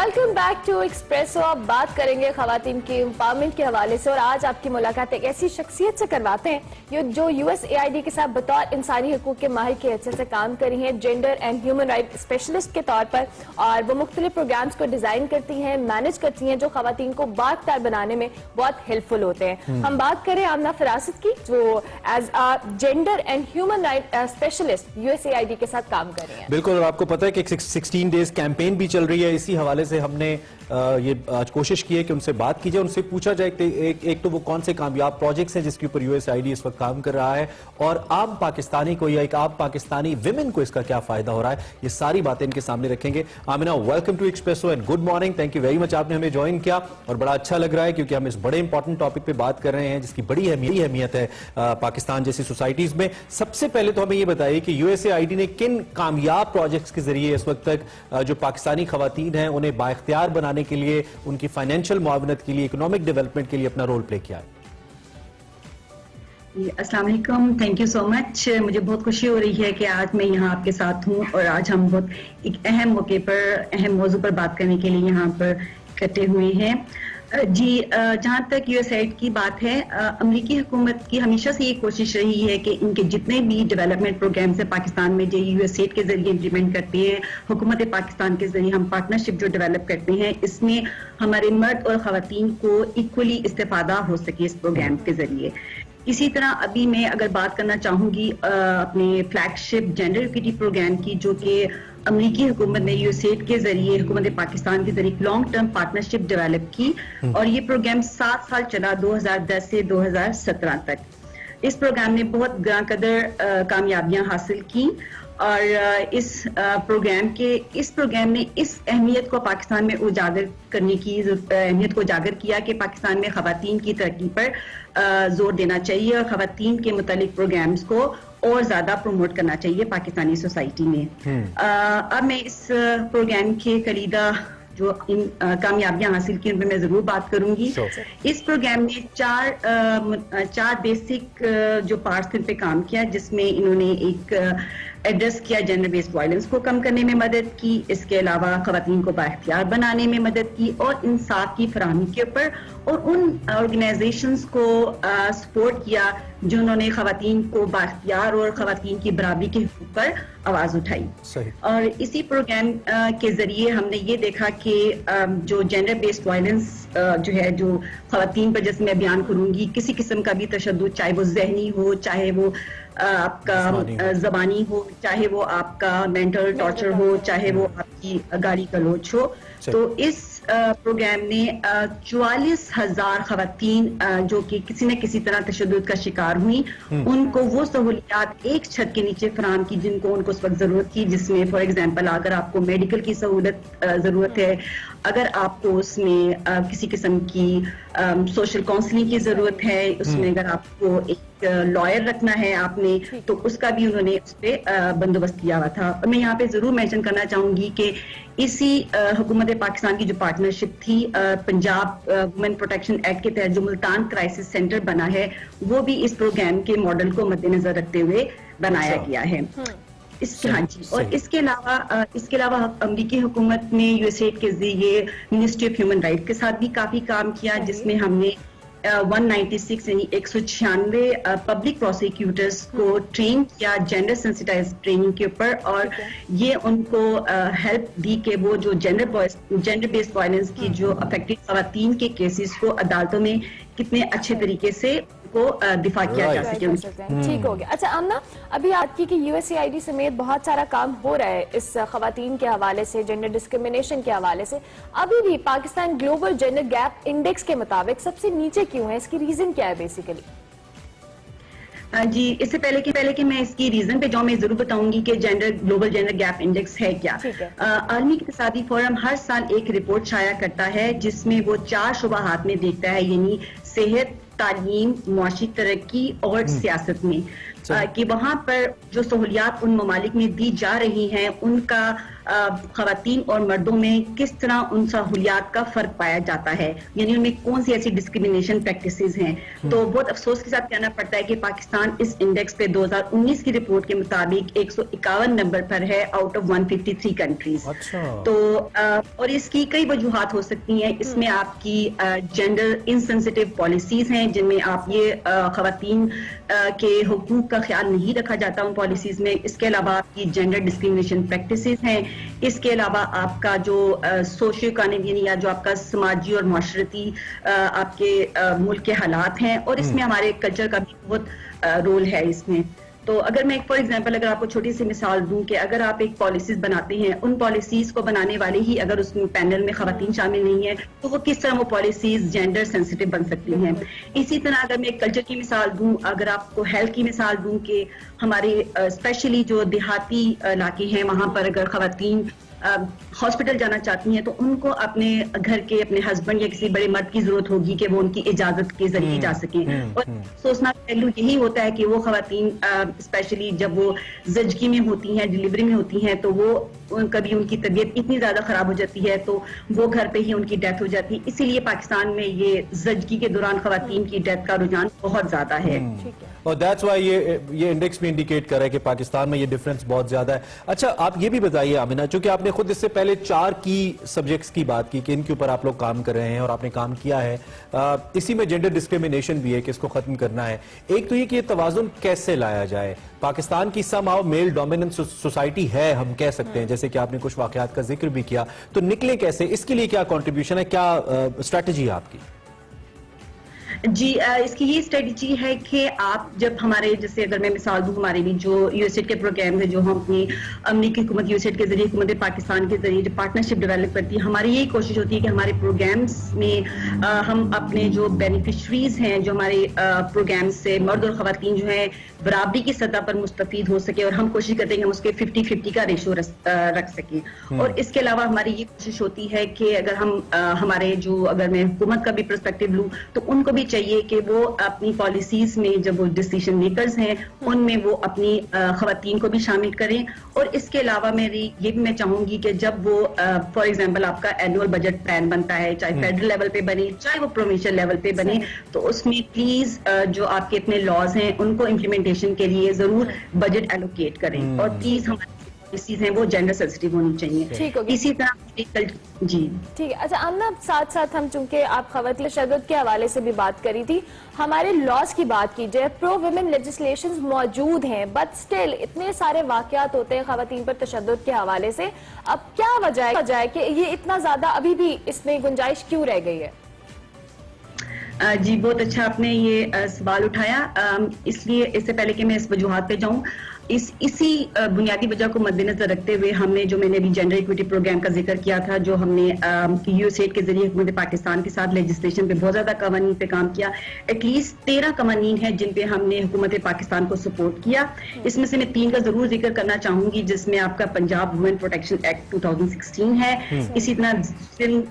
Welcome back to expressive. اب بات کریں گے خواتین کی امپاورمنٹ کے حوالے سے، اور آج آپ کی ملاقات ایک ایسی شخصیت سے کرواتے ہیں جو USAID کے ساتھ بطور انسانی حقوق کے ماہر کی حیثیت سے کام کری ہیں، gender and human right specialist کے طور پر، اور وہ مختلف پروگرامز کو ڈیزائن کرتی ہیں، مینج کرتی ہیں، جو خواتین کو بااختیار بنانے میں بہت ہیلپ فل ہوتے ہیں. ہم بات کریں آمنہ فراست کی، جو as gender and human right specialist USAID کے ساتھ کام کر رہی ہیں. بالکل، اور آپ کو پتہ ہے کہ 16 ڈیز کیمپین بھی چل رہی ہے. اسی حوالے سے ہم نے یہ آج کوشش کی ہے کہ ان سے بات کی جائے، ان سے پوچھا جائے کہ ایک تو وہ کون سے کامیاب پروجیکٹس ہیں جس کے اوپر USAID اس وقت کام کر رہا ہے، اور عام پاکستانی کو یا ایک عام پاکستانی ویمن کو اس کا کیا فائدہ ہو رہا ہے. یہ ساری باتیں ان کے سامنے رکھیں گے. Amna, welcome to Expresso and good morning. Thank you very much, آپ نے ہمیں جوائن کیا اور بڑا اچھا لگ رہا ہے کیونکہ ہم اس بڑے امپورٹنٹ ٹاپک پہ بات کر رہے ہیں جس کی بڑی اہمیت ہے پاکستان جیسی سوسائٹیز میں. سب سے پہلے تو ہمیں یہ بتائیے کہ USAID نے کن کامیاب پروجیکٹس کے ذریعے اس وقت تک جو پاکستانی خواتین ہیں انہیں بااختیار بنانے کے لیے، ان کی فائنینشیل معاونت کے لیے، اکنامک ڈیولپمنٹ کے لیے اپنا رول پلے کیا ہے. السلام علیکم، تھینک یو سو مچ. مجھے بہت خوشی ہو رہی ہے کہ آج میں یہاں آپ کے ساتھ ہوں، اور آج ہم بہت ایک اہم موقع پر، اہم موضوع پر بات کرنے کے لیے یہاں پر اکٹھے ہوئے ہیں. جی، جہاں تک USAID کی بات ہے، امریکی حکومت کی ہمیشہ سے یہ کوشش رہی ہے کہ ان کے جتنے بھی ڈیولپمنٹ پروگرامز ہیں پاکستان میں جو USAID کے ذریعے امپلیمنٹ کرتے ہیں، حکومت پاکستان کے ذریعے ہم پارٹنرشپ جو ڈیولپ کرتے ہیں، اس میں ہمارے مرد اور خواتین کو ایکولی استفادہ ہو سکے اس پروگرام کے ذریعے. اسی طرح ابھی میں اگر بات کرنا چاہوں گی اپنے فلیگ شپ جینڈر ایکویٹی پروگرام کی، جو کہ امریکی حکومت نے USAID کے ذریعے، حکومت پاکستان کے ذریعے لانگ ٹرم پارٹنرشپ ڈیولپ کی، اور یہ پروگرام 7 سال چلا، 2010 سے 2017 تک. اس پروگرام نے بہت گراں قدر کامیابیاں حاصل کی، اور اس پروگرام نے اس اہمیت کو پاکستان میں اجاگر کرنے کی اہمیت کو اجاگر کیا کہ پاکستان میں خواتین کی ترقی پر زور دینا چاہیے، اور خواتین کے متعلق پروگرامز کو اور زیادہ پروموٹ کرنا چاہیے پاکستانی سوسائٹی میں. اب میں اس پروگرام کے کلیدہ جو ان کامیابیاں حاصل کی ان پہ میں ضرور بات کروں گی. اس پروگرام نے چار بیسک جو پارٹس پہ کام کیا، جس میں انہوں نے ایک ایڈریس کیا جینڈر بیسڈ وائلنس کو کم کرنے میں مدد کی، اس کے علاوہ خواتین کو بااختیار بنانے میں مدد کی، اور انصاف کی فراہمی کے اوپر، اور ان آرگنائزیشنز کو سپورٹ کیا جنہوں نے خواتین کو بااختیار اور خواتین کی برابری کے حقوق پر آواز اٹھائی. اور اسی پروگرام کے ذریعے ہم نے یہ دیکھا کہ جو جینڈر بیسڈ وائلنس جو ہے، جو خواتین پر جیسے میں بیان کروں گی، کسی قسم کا بھی تشدد، چاہے وہ ذہنی ہو، چاہے وہ آپ کا زبانی ہو، چاہے وہ آپ کا مینٹل ٹارچر ہو، چاہے وہ آپ کی گالی گلوچ ہو، تو اس پروگرام نے 44,000 خواتین جو کہ کسی نہ کسی طرح تشدد کا شکار ہوئی، ان کو وہ سہولیات ایک چھت کے نیچے فراہم کی جن کو ان کو اس وقت ضرورت تھی. جس میں فار ایگزامپل اگر آپ کو میڈیکل کی سہولت ضرورت ہے، اگر آپ کو اس میں کسی قسم کی سوشل کاؤنسلنگ کی ضرورت ہے، اس میں اگر آپ کو ایک لائر رکھنا ہے آپ نے، تو اس کا بھی انہوں نے اس پہ بندوبست کیا ہوا تھا. اور میں یہاں پہ ضرور مینشن کرنا چاہوں گی کہ اسی حکومت پاکستان کی جو پارٹنرشپ تھی، پنجاب وومن پروٹیکشن ایکٹ کے تحت جو ملتان کرائسس سینٹر بنا ہے، وہ بھی اس پروگرام کے ماڈل کو مد نظر رکھتے ہوئے بنایا گیا ہے. ہاں جی. اور اس کے علاوہ امریکی حکومت نے USAID کے ذریعے منسٹری آف ہیومن رائٹ کے ساتھ بھی کافی کام کیا، جس میں ہم نے 196 یعنی 196 پبلک پروسیکیوٹرز کو ٹرین کیا جینڈر سینسیٹائز ٹریننگ کے اوپر، اور یہ ان کو ہیلپ دی کہ وہ جو جینڈر بیسڈ وائلنس کی جو افیکٹڈ خواتین کے کیسز کو عدالتوں میں کتنے اچھے طریقے سے کو دفاع کیا جا سکے. ٹھیک ہو گیا. اچھا آمنہ، ابھی آپ کی کہ USAID سمیت بہت سارا کام ہو رہا ہے اس خواتین کے حوالے سے، جینڈر ڈسکریمنیشن کے حوالے سے. ابھی بھی Pakistan global gender gap index کے مطابق سب سے نیچے کیوں ہے؟ اس کی ریزن کیا ہے بیسیکلی؟ جی، اس سے پہلے کہ میں اس کی ریزن پہ جاؤں، میں ضرور بتاؤں گی کہ گلوبل جینڈر گیپ انڈیکس ہے کیا. عالمی اقتصادی فورم ہر سال ایک رپورٹ شائع کرتا ہے جس میں وہ 4 شعبات میں دیکھتا ہے، یعنی صحت، تعلیم، معاشی ترقی اور سیاست میں، کہ وہاں پر جو سہولیات ان ممالک میں دی جا رہی ہیں ان کا خواتین اور مردوں میں کس طرح ان سہولیات کا فرق پایا جاتا ہے, یعنی ان میں کون سی ایسی ڈسکریمنیشن پریکٹسز ہیں. تو بہت افسوس کے ساتھ کہنا پڑتا ہے کہ پاکستان اس انڈیکس پہ 2019 کی رپورٹ کے مطابق 151 نمبر پر ہے آؤٹ آف 153 کنٹریز. تو اور اس کی کئی وجوہات ہو سکتی ہیں. اس میں آپ کی جینڈر انسینسٹیو پالیسیز ہیں جن میں آپ یہ خواتین کے حقوق کا خیال نہیں رکھا جاتا ان پالیسیز میں. اس کے علاوہ آپ کی جینڈر ڈسکریمنیشن پریکٹسز ہیں. اس کے علاوہ آپ کا جو سوشیو اکانومی یا جو آپ کا سماجی اور معاشرتی آپ کے ملک کے حالات ہیں, اور اس میں ہمارے کلچر کا بھی بہت رول ہے اس میں. تو اگر میں فار ایگزامپل اگر آپ کو چھوٹی سی مثال دوں کہ اگر آپ ایک پالیسیز بناتے ہیں, ان پالیسیز کو بنانے والے ہی اگر اس پینل میں خواتین شامل نہیں ہیں تو وہ کس طرح وہ پالیسیز جینڈر سینسٹیو بن سکتی ہیں. اسی طرح اگر میں ایک کلچر کی مثال دوں, اگر آپ کو ہیلتھ کی مثال دوں کہ ہمارے اسپیشلی جو دیہاتی علاقے ہیں وہاں پر اگر خواتین ہاسپٹل جانا چاہتی ہیں تو ان کو اپنے گھر کے اپنے ہسبینڈ یا کسی بڑے مرد کی ضرورت ہوگی کہ وہ ان کی اجازت کے ذریعے جا سکیں. اور سوچنا پہلو یہی ہوتا ہے کہ وہ خواتین اسپیشلی جب وہ زچگی میں ہوتی ہیں, ڈلیوری میں ہوتی ہیں, تو وہ کبھی ان کی طبیعت اتنی زیادہ خراب ہو جاتی ہے تو وہ گھر پہ ہی ان کی ڈیتھ ہو جاتی ہے. اسی لیے پاکستان میں یہ زچگی کے دوران خواتین کی ڈیتھ کا رجحان بہت زیادہ ہے. اور دیٹس وائی یہ انڈیکس بھی انڈیکیٹ کر رہا ہے کہ پاکستان میں یہ ڈیفرنس بہت زیادہ ہے. اچھا, آپ یہ بھی بتائیے آمنہ, چونکہ آپ نے خود اس سے پہلے 4 کی سبجیکٹس کی بات کی کہ ان کے اوپر آپ لوگ کام کر رہے ہیں اور آپ نے کام کیا ہے. اسی میں جینڈر ڈسکریمنیشن بھی ہے کہ اس کو ختم کرنا ہے. ایک تو یہ کہ یہ توازن کیسے لایا جائے. پاکستان کی سم آؤ میل ڈومیننٹ سوسائٹی ہے, ہم کہہ سکتے ہیں, جیسے کہ آپ نے کچھ واقعات کا ذکر بھی کیا, تو نکلے کیسے؟ اس کے لیے کیا کنٹریبیوشن ہے, کیا اسٹریٹجی ہے آپ کی؟ جی, اس کی یہ اسٹریٹجی ہے کہ آپ جب ہمارے جیسے اگر میں مثال دوں ہمارے بھی جو یو ایس ایڈ کے پروگرام ہیں جو ہم اپنی امریکی حکومت یو ایس ایڈ کے ذریعے حکومت پاکستان کے ذریعے جو پارٹنرشپ ڈیولپ کرتی ہے, ہماری یہی کوشش ہوتی ہے کہ ہمارے پروگرامز میں ہم اپنے جو بینیفیشریز ہیں جو ہمارے پروگرامز سے مرد اور خواتین جو ہیں برابری کی سطح پر مستفید ہو سکے, اور ہم کوشش کرتے ہیں کہ ہم اس کے 50-50 کا ریشو رکھ سکیں. اور اس کے علاوہ ہماری یہ کوشش ہوتی ہے کہ اگر ہم ہمارے جو اگر میں حکومت کا بھی پرسپیکٹو لوں تو ان کو بھی چاہیے کہ وہ اپنی پالیسیز میں جب وہ ڈیسیژن میکرز ہیں ان میں وہ اپنی خواتین کو بھی شامل کریں. اور اس کے علاوہ میری یہ بھی میں چاہوں گی کہ جب وہ فار ایگزامپل آپ کا اینوئل بجٹ پلان بنتا ہے, چاہے فیڈرل لیول پہ بنے چاہے وہ پروونشل لیول پہ بنے, تو اس میں پلیز جو آپ کے اپنے لاز ہیں ان کو امپلیمنٹیشن کے لیے ضرور بجٹ ایلوکیٹ کریں, اور پلیز ہماری پالیسیز ہیں وہ جینڈر سینسٹیو ہونی چاہیے. اسی طرح جی ٹھیک ہے. اچھا آمنہ, ساتھ ساتھ ہم چونکہ آپ خواتین تشدد کے حوالے سے بھی بات کری تھی, ہمارے لاز کی بات کی جائے, پرو ویمن لیجسلیشنز موجود ہیں بٹ سٹل اتنے سارے واقعات ہوتے ہیں خواتین پر تشدد کے حوالے سے. اب کیا وجہ ہے کہ یہ اتنا زیادہ ابھی بھی اس میں گنجائش کیوں رہ گئی ہے؟ جی, بہت اچھا آپ نے یہ سوال اٹھایا. اس لیے اس سے پہلے کہ میں اس وجوہات پہ جاؤں, اسی بنیادی وجہ کو مد نظر رکھتے ہوئے ہم نے جو میں نے ابھی جینڈر ایکویٹی پروگرام کا ذکر کیا تھا, جو ہم نے یو ایس ایڈ کے ذریعے حکومت پاکستان کے ساتھ لیجسلیشن پہ بہت زیادہ قوانین پہ کام کیا. ایٹ لیسٹ 13 قوانین ہیں جن پہ ہم نے حکومت پاکستان کو سپورٹ کیا. اس میں سے میں 3 کا ضرور ذکر کرنا چاہوں گی, جس میں آپ کا پنجاب وومن پروٹیکشن ایکٹ 2016 ہے, اسی طرح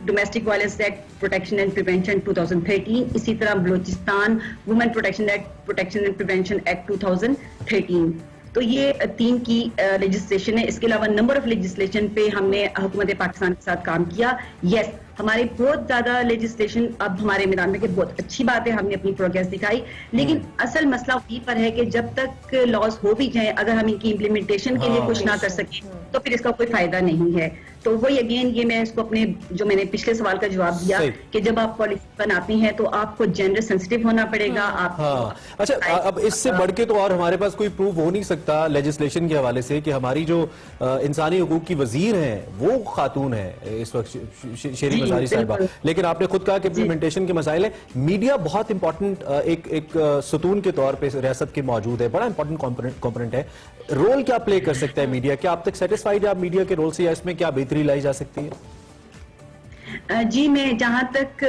domestic violence act protection and prevention 2013, اسی طرح Balochistan women protection act protection and prevention act 2013. تو یہ 3 کی لیجسلیشن ہے. اس کے علاوہ نمبر آف لیجسلیشن پہ ہم نے حکومت پاکستان کے ساتھ کام کیا. یس, ہمارے بہت زیادہ لیجسلیشن اب ہمارے میدان میں, کہ بہت اچھی بات ہے, ہم نے اپنی پروگریس دکھائی, لیکن اصل مسئلہ وہی پر ہے کہ جب تک لاز ہو بھی جائیں اگر ہم ان کی امپلیمنٹیشن کے لیے کچھ نہ کر سکیں تو پھر اس کا کوئی فائدہ نہیں ہے. تو وہی اگین یہ میں اس کو اپنے جو میں نے پچھلے سوال کا جواب دیا کہ جب آپ پالیسی بناتے ہیں تو آپ کو جینڈر سینسٹیو ہونا پڑے گا. آپ اچھا, اب اس سے بڑھ کے تو اور ہمارے پاس کوئی پروف ہو نہیں سکتا لیجسلیشن کے حوالے سے کہ ہماری جو انسانی حقوق کی وزیر ہیں وہ خاتون ہے اس وقت, شیری مزاری صاحبہ, لیکن آپ نے خود کہا کہ امپلیمنٹیشن کے مسائل ہیں. میڈیا بہت امپورٹنٹ ایک ستون کے طور پہ ریاست کے موجود ہے, بڑا امپورٹنٹ کمپوننٹ ہے. رول کیا پلے کر سکتا ہے میڈیا؟ کیا آپ تک سیٹسفائیڈ ہے آپ میڈیا کے رول سے, یا اس میں کیا بہتری لائی جا سکتی ہے؟ جی, میں جہاں تک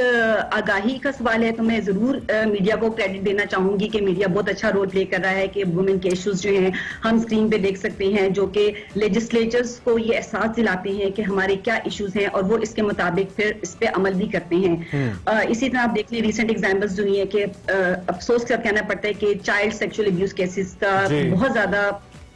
آگاہی کا سوال ہے تو میں ضرور میڈیا کو کریڈٹ دینا چاہوں گی کہ میڈیا بہت اچھا رول پلے کر رہا ہے کہ وومن کے ایشوز جو ہیں ہم اسکرین پہ دیکھ سکتے ہیں, جو کہ لیجسلیچرز کو یہ احساس دلاتے ہیں کہ ہمارے کیا ایشوز ہیں اور وہ اس کے مطابق پھر اس پہ عمل بھی کرتے ہیں. اسی طرح آپ دیکھ لیں ریسنٹ ایگزامپلز جو ہیں کہ افسوس کا کہنا پڑتا ہے کہ چائلڈ سیکچوئل ابیوز کیسز کا بہت زیادہ